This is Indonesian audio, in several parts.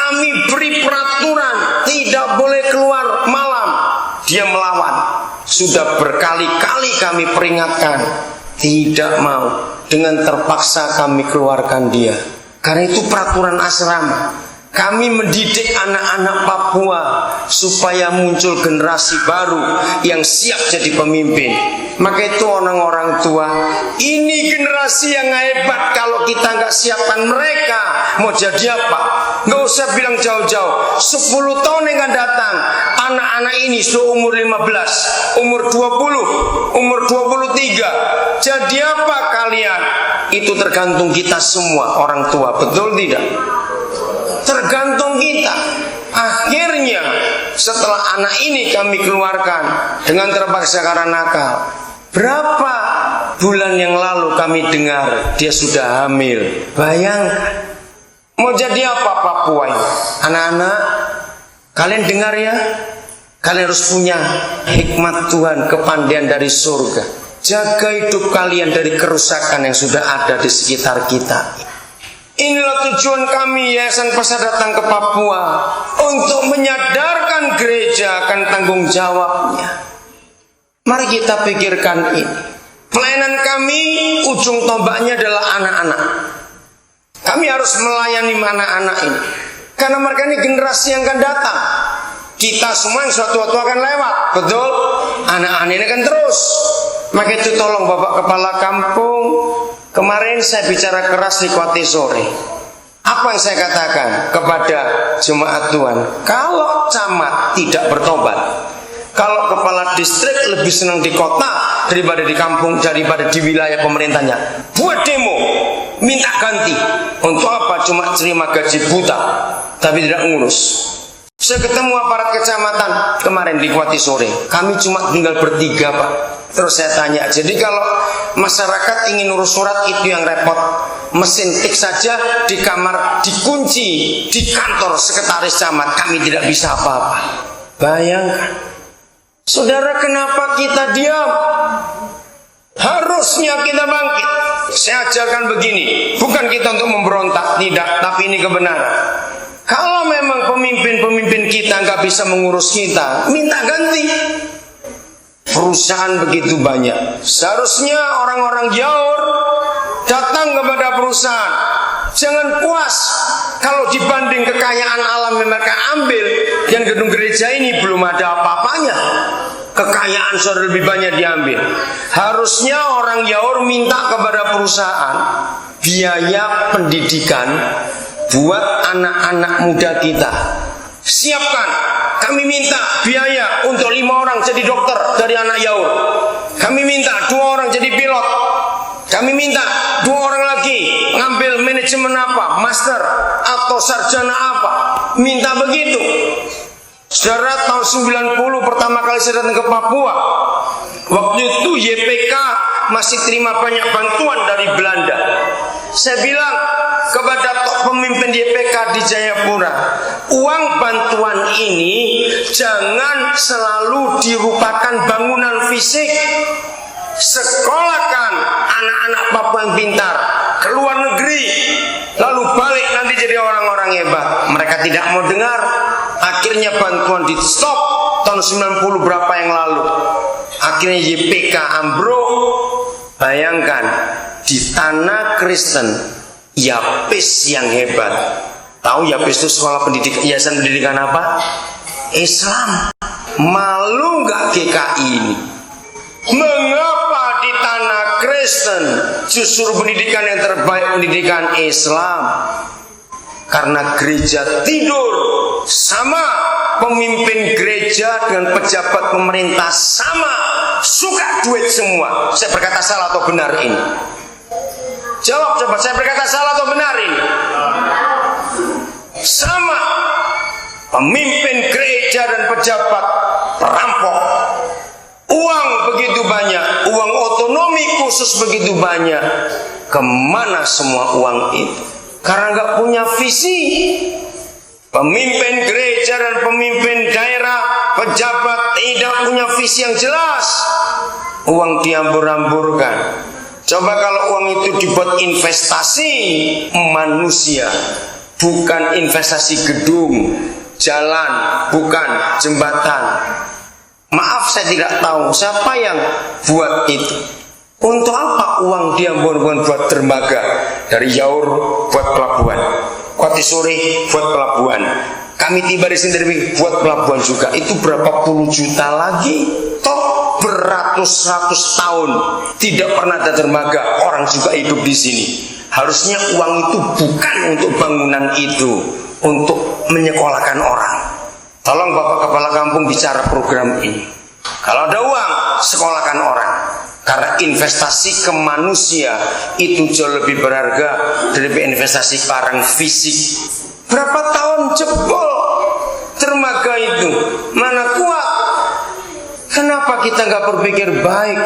Kami beri peraturan tidak boleh keluar malam. Dia melawan. Sudah berkali-kali kami peringatkan, tidak mau. Dengan terpaksa kami keluarkan dia. Karena itu peraturan asrama. Kami mendidik anak-anak Papua supaya muncul generasi baru yang siap jadi pemimpin. Maka itu orang-orang tua, ini generasi yang hebat. Kalau kita nggak siapkan mereka, mau jadi apa? Nggak usah bilang jauh-jauh. 10 tahun yang akan datang, anak-anak ini sudah umur 15, umur 20, umur 23. Jadi apa kalian? Itu tergantung kita semua orang tua, betul tidak? Tergantung kita. Akhirnya setelah anak ini kami keluarkan dengan terpaksa karena nakal. Berapa bulan yang lalu kami dengar dia sudah hamil. Bayangkan. Mau jadi apa Papua ini? Anak-anak, kalian dengar ya. Kalian harus punya hikmat Tuhan, kepandaian dari surga. Jaga hidup kalian dari kerusakan yang sudah ada di sekitar kita. Inilah tujuan kami Yayasan Pasar datang ke Papua, untuk menyadarkan gereja akan tanggung jawabnya. Mari kita pikirkan ini. Pelayanan kami ujung tombaknya adalah anak-anak. Kami harus melayani anak-anak ini, karena mereka ini generasi yang akan datang. Kita semua yang suatu waktu akan lewat, betul? Anak-anak ini akan terus. Maka itu tolong Bapak Kepala Kampung. Kemarin saya bicara keras di Kuati sore. Apa yang saya katakan kepada jemaat Tuhan? Kalau camat tidak bertobat, kalau kepala distrik lebih senang di kota daripada di kampung, daripada di wilayah pemerintahnya, buat demo, minta ganti. Untuk apa? Cuma terima gaji buta, tapi tidak ngurus. Saya ketemu aparat kecamatan kemarin di Kuati sore. Kami cuma tinggal bertiga Pak. Terus saya tanya, jadi kalau masyarakat ingin urus surat itu yang repot, mesin tik saja di kamar dikunci di kantor sekretaris camat, kami tidak bisa apa-apa. Bayangkan, saudara, kenapa kita diam? Harusnya kita bangkit. Saya ajarkan begini, bukan kita untuk memberontak, tidak, tapi ini kebenaran. Kalau memang pemimpin-pemimpin kita nggak bisa mengurus kita, minta ganti. Perusahaan begitu banyak. Seharusnya orang-orang Jaur datang kepada perusahaan. Jangan puas kalau dibanding kekayaan alam yang mereka ambil, yang gedung gereja ini belum ada apa-apanya. Kekayaan sudah lebih banyak diambil. Harusnya orang Jaur minta kepada perusahaan biaya pendidikan buat anak-anak muda kita. Siapkan, kami minta biaya untuk 5 orang jadi dokter dari anak Yaur. Kami minta 2 orang jadi pilot. Kami minta 2 orang lagi ngambil manajemen apa, master atau sarjana apa. Minta begitu. Saudara, tahun 90 pertama kali saya datang ke Papua. Waktu itu YPK masih terima banyak bantuan dari Belanda. Saya bilang kepada pemimpin YPK di Jayapura, uang bantuan ini jangan selalu dirupakan bangunan fisik. Sekolahkan anak-anak Papua yang pintar ke luar negeri, lalu balik nanti jadi orang-orang hebat. Mereka tidak mau dengar. Akhirnya bantuan di stop tahun 90 berapa yang lalu. Akhirnya YPK ambruk. Bayangkan, di tanah Kristen, Yapis yang hebat. Tahu Yapis itu sekolah pendidikan, yayasan pendidikan apa? Islam. Malu nggak GKI ini? Mengapa di tanah Kristen justru pendidikan yang terbaik pendidikan Islam? Karena gereja tidur sama, pemimpin gereja dengan pejabat pemerintah sama, suka duit semua. Saya berkata salah atau benar ini? Jawab coba, saya berkata salah atau benar ini? Sama. Pemimpin gereja dan pejabat perampok. Uang begitu banyak, uang otonomi khusus begitu banyak. Kemana semua uang itu? Karena nggak punya visi. Pemimpin gereja dan pemimpin daerah, pejabat tidak punya visi yang jelas. Uang diambur-amburkan. Coba kalau uang itu dibuat investasi manusia, bukan investasi gedung, jalan, bukan jembatan. Maaf, saya tidak tahu siapa yang buat itu. Untuk apa uang dia buat dermaga, dari Yaur buat pelabuhan, Kuati sore buat pelabuhan, kami tiba di sini buat pelabuhan juga. Itu berapa puluh juta lagi? Toh beratus-ratus tahun tidak pernah ada dermaga, orang juga hidup di sini. Harusnya uang itu bukan untuk bangunan itu, untuk menyekolahkan orang. Tolong Bapak Kepala Kampung bicara program ini. Kalau ada uang, sekolahkan orang. Karena investasi ke manusia itu jauh lebih berharga daripada investasi barang fisik. Berapa tahun jebol dermaga itu? Mana kuat? Kenapa kita nggak berpikir baik?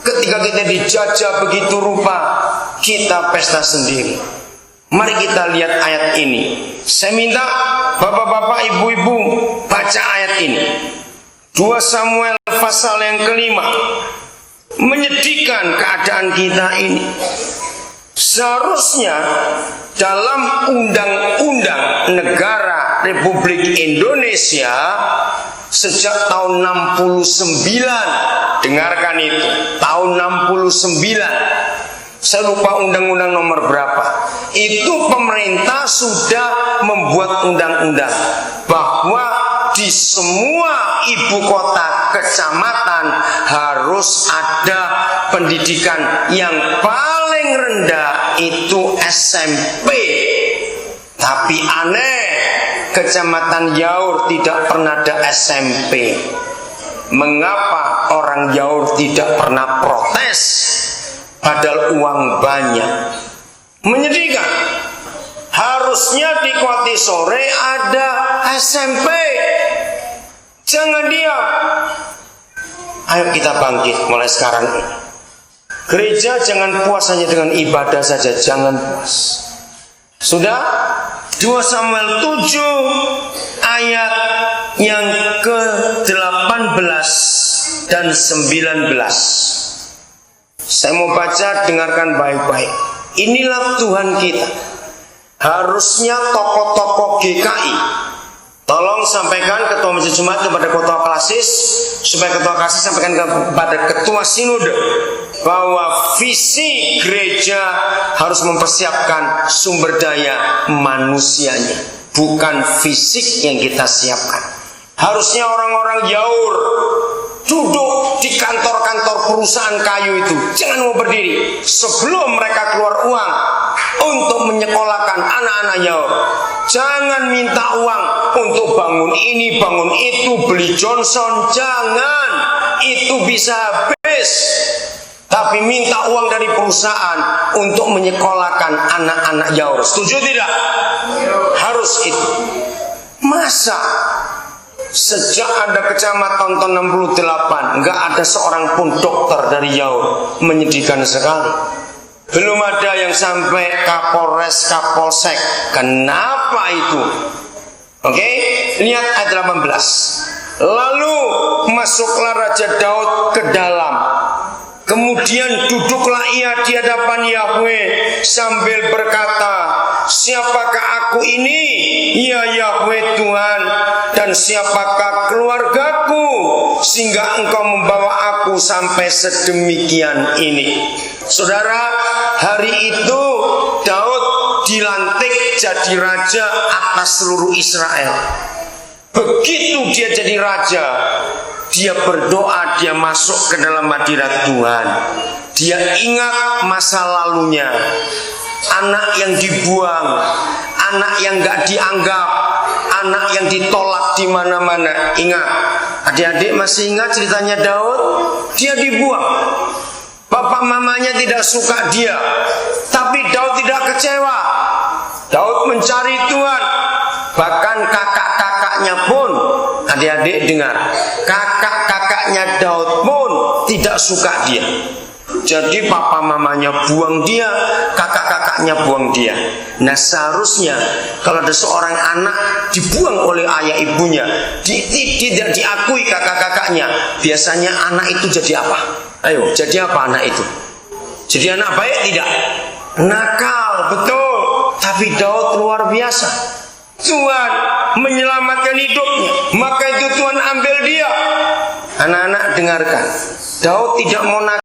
Ketika kita dijajah begitu rupa, kita pesta sendiri. Mari kita lihat ayat ini. Saya minta bapak-bapak, ibu-ibu baca ayat ini. 2 Samuel pasal yang ke-5. Menyedihkan keadaan kita ini. Seharusnya dalam Undang-Undang Negara Republik Indonesia sejak tahun 69, dengarkan itu, tahun 69, saya lupa undang-undang nomor berapa, itu pemerintah sudah membuat undang-undang bahwa di semua ibu kota kecamatan harus ada pendidikan yang paling rendah itu SMP. Tapi aneh, Kecamatan Yaur tidak pernah ada SMP. Mengapa orang Yaur tidak pernah protes? Padahal uang banyak. Menyedihkan. Harusnya di Kuati sore ada SMP. Jangan diam. Ayo kita bangkit mulai sekarang. Gereja jangan puas hanya dengan ibadah saja, jangan puas. Sudah? 2 Samuel 7 ayat yang ke-18 dan 19. Saya mau baca, dengarkan baik-baik. Inilah Tuhan kita. Harusnya tokoh-tokoh GKI, tolong sampaikan ketua Majelis Jemaat kepada ketua klasis, supaya ketua klasis sampaikan kepada ketua sinode bahwa visi gereja harus mempersiapkan sumber daya manusianya, bukan fisik yang kita siapkan. Harusnya orang-orang Yaur duduk di kantor-kantor perusahaan kayu itu, jangan mau berdiri sebelum mereka keluar uang untuk menyekolahkan anak-anak Yaur. Jangan minta uang untuk bangun ini, bangun itu, beli Johnson. Jangan, itu bisa habis. Tapi minta uang dari perusahaan untuk menyekolahkan anak-anak Yaur. Setuju tidak? Harus itu. Masa sejak ada kecamatan tahun 68 nggak ada seorang pun dokter dari Yaur? Menyedihkan sekali. Belum ada yang sampai Kapolres, Kapolsek. Kenapa itu? Oke, lihat ayat 18. Lalu masuklah Raja Daud ke dalam. Kemudian duduklah ia di hadapan Yahweh sambil berkata, siapakah aku ini, ya Yahweh Tuhan, dan siapakah keluargaku, sehingga engkau membawa aku sampai sedemikian ini. Saudara, hari itu Daud dilantik jadi raja atas seluruh Israel. Begitu dia jadi raja, dia berdoa, dia masuk ke dalam hadirat Tuhan. Dia ingat masa lalunya, anak yang dibuang, anak yang gak dianggap, anak yang ditolak di mana-mana. Ingat, adik-adik masih ingat ceritanya Daud? Dia dibuang. Bapak mamanya tidak suka dia, tapi Daud tidak kecewa. Daud mencari Tuhan. Bahkan kakak-kakaknya pun, adik-adik dengar, kakak-kakaknya Daud pun tidak suka dia. Jadi papa mamanya buang dia, kakak-kakaknya buang dia. Nah seharusnya kalau ada seorang anak dibuang oleh ayah ibunya, tidak diakui kakak-kakaknya, biasanya anak itu jadi apa? Ayo, jadi apa anak itu? Jadi anak baik tidak? Nakal, betul. Tapi Daud luar biasa. Tuhan menyelamatkan hidupnya, maka itu Tuhan ambil dia. Anak-anak dengarkan, Daud tidak mau